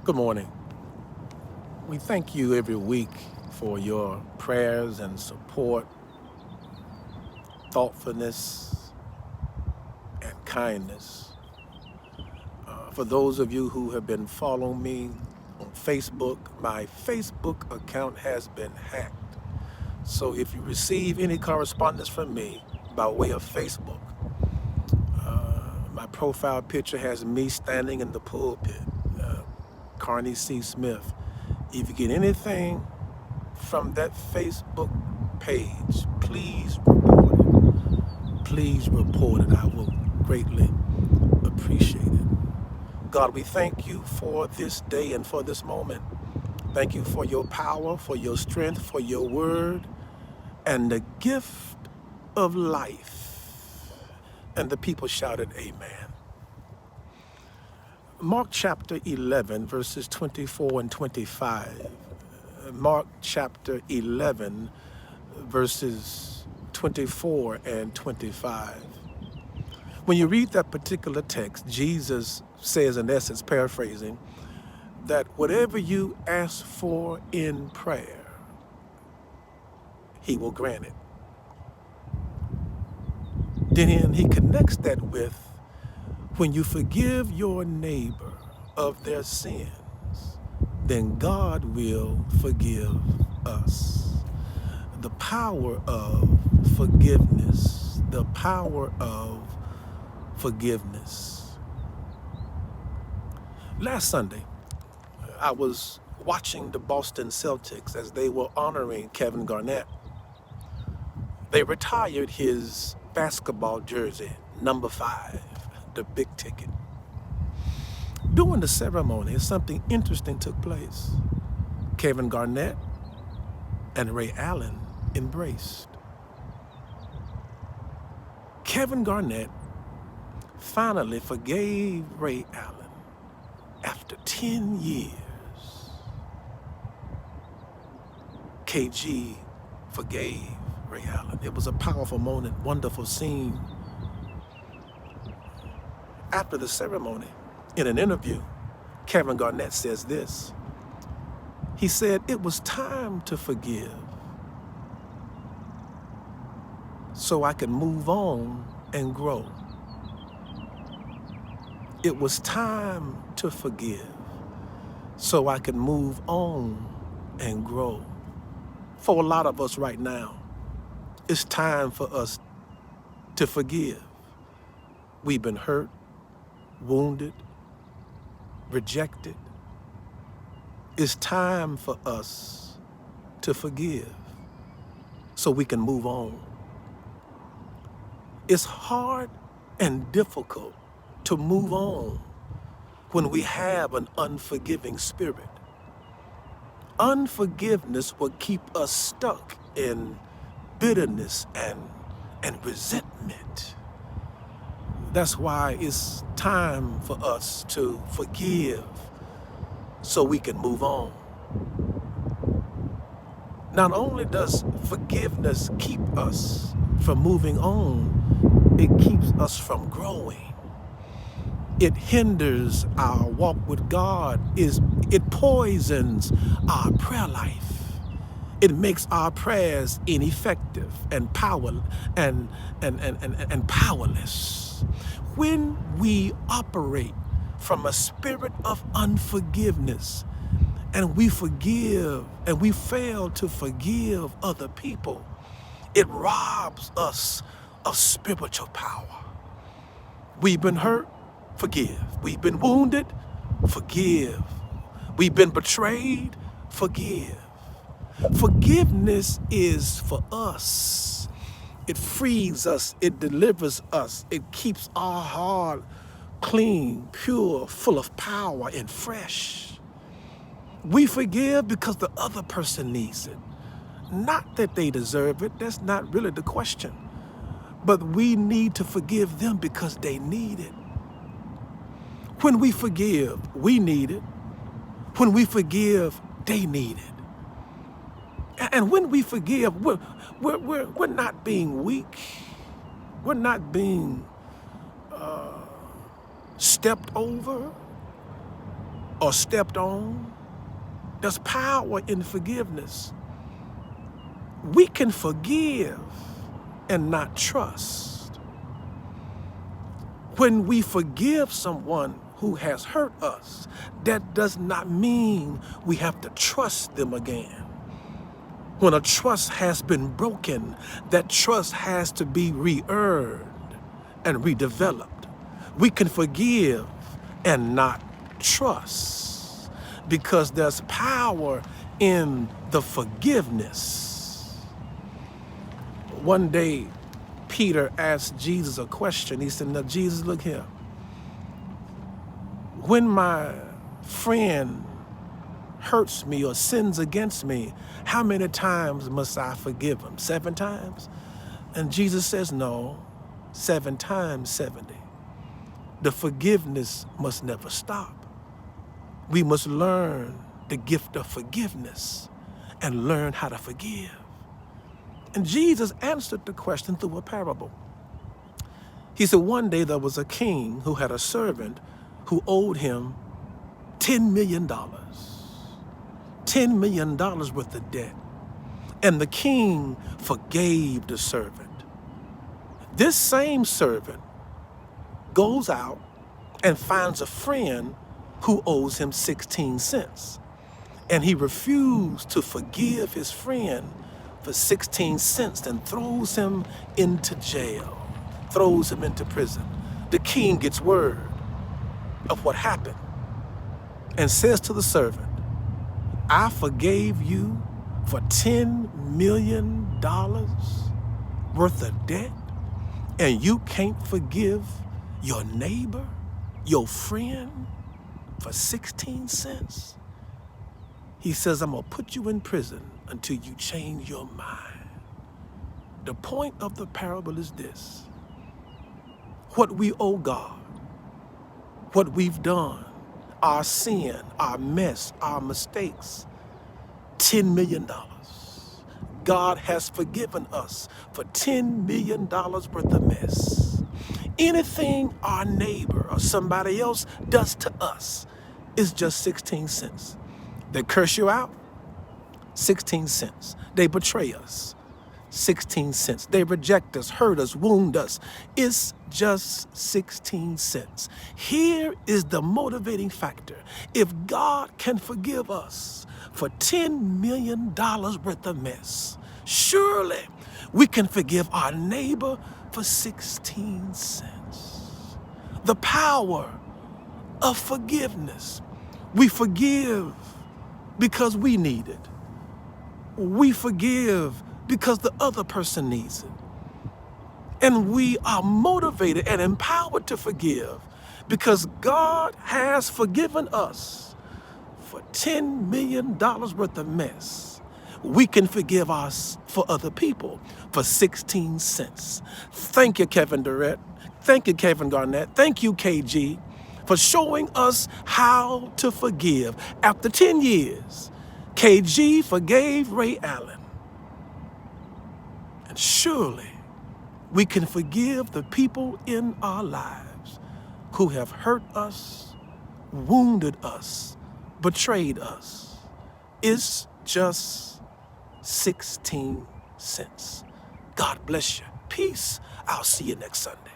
Good morning. We thank you every week for your prayers and support, thoughtfulness, and kindness. For those of you who have been following me on Facebook, my Facebook account has been hacked. So if you receive any correspondence from me by way of Facebook, my profile picture has me standing in the pulpit, Carney C. Smith. If you get anything from that Facebook page, please report it. Please report it. I will greatly appreciate it. God, we thank you for this day and for this moment. Thank you for your power, for your strength, for your word, and the gift of life. And the people shouted, Amen. Mark chapter 11, verses 24 and 25. Mark chapter 11, verses 24 and 25. When you read that particular text, Jesus says, in essence, paraphrasing, that whatever you ask for in prayer, he will grant it. Then he connects that with when you forgive your neighbor of their sins, then God will forgive us. The power of forgiveness, the power of forgiveness. Last Sunday, I was watching the Boston Celtics as they were honoring Kevin Garnett. They retired his basketball jersey, number 5, the big ticket. During the ceremony, something interesting took place. Kevin Garnett and Ray Allen embraced. Kevin Garnett finally forgave Ray Allen after 10 years. KG forgave Ray Allen. It was a powerful moment, wonderful scene. After the ceremony, in an interview, Kevin Garnett says this. He said, it was time to forgive so I could move on and grow. It was time to forgive so I could move on and grow. For a lot of us right now, it's time for us to forgive. We've been hurt, wounded, rejected. It's time for us to forgive so we can move on. It's hard and difficult to move on when we have an unforgiving spirit. Unforgiveness will keep us stuck in bitterness and resentment. That's why it's time for us to forgive so we can move on. Not only does forgiveness keep us from moving on, it keeps us from growing. It hinders our walk with God. It poisons our prayer life. It makes our prayers ineffective and powerless. When we operate from a spirit of unforgiveness and we forgive and we fail to forgive other people, it robs us of spiritual power. We've been hurt, forgive. We've been wounded, forgive. We've been betrayed, forgive. Forgiveness is for us. It frees us, it delivers us, it keeps our heart clean, pure, full of power and fresh. We forgive because the other person needs it. Not that they deserve it, that's not really the question. But we need to forgive them because they need it. When we forgive, we need it. When we forgive, they need it. And when we forgive, we're not being weak. We're not being stepped over or stepped on. There's power in forgiveness. We can forgive and not trust. When we forgive someone who has hurt us, that does not mean we have to trust them again. When a trust has been broken, that trust has to be re-earned and redeveloped. We can forgive and not trust because there's power in the forgiveness. One day, Peter asked Jesus a question. He said, now, Jesus, look here. When my friend hurts me or sins against me, how many times must I forgive him? 7 times? And Jesus says, no, 7 times 70. The forgiveness must never stop. We must learn the gift of forgiveness and learn how to forgive. And Jesus answered the question through a parable. He said, one day there was a king who had a servant who owed him $10 million. $10 million worth of debt. And the king forgave the servant. This same servant goes out and finds a friend who owes him 16 cents. And he refused to forgive his friend for 16 cents and throws him into jail, throws him into prison. The king gets word of what happened and says to the servant, I forgave you for $10 million worth of debt, and you can't forgive your neighbor, your friend, for 16 cents? He says, I'm going to put you in prison until you change your mind. The point of the parable is this. What we owe God, what we've done, our sin, our mess, our mistakes, $10 million. God has forgiven us for $10 million worth of mess. Anything our neighbor or somebody else does to us is just 16 cents. They curse you out, 16 cents. They betray us, 16 cents. They reject us, hurt us, wound us. It's just 16 cents. Here is the motivating factor. If God can forgive us for $10 million worth of mess, surely we can forgive our neighbor for 16 cents. The power of forgiveness. We forgive because we need it. We forgive because the other person needs it. And we are motivated and empowered to forgive because God has forgiven us for $10 million worth of mess. We can forgive us for other people for 16 cents. Thank you, Kevin Durrett. Thank you, Kevin Garnett. Thank you, KG, for showing us how to forgive. After 10 years, KG forgave Ray Allen. And surely we can forgive the people in our lives who have hurt us, wounded us, betrayed us. It's just 16 cents. God bless you. Peace. I'll see you next Sunday.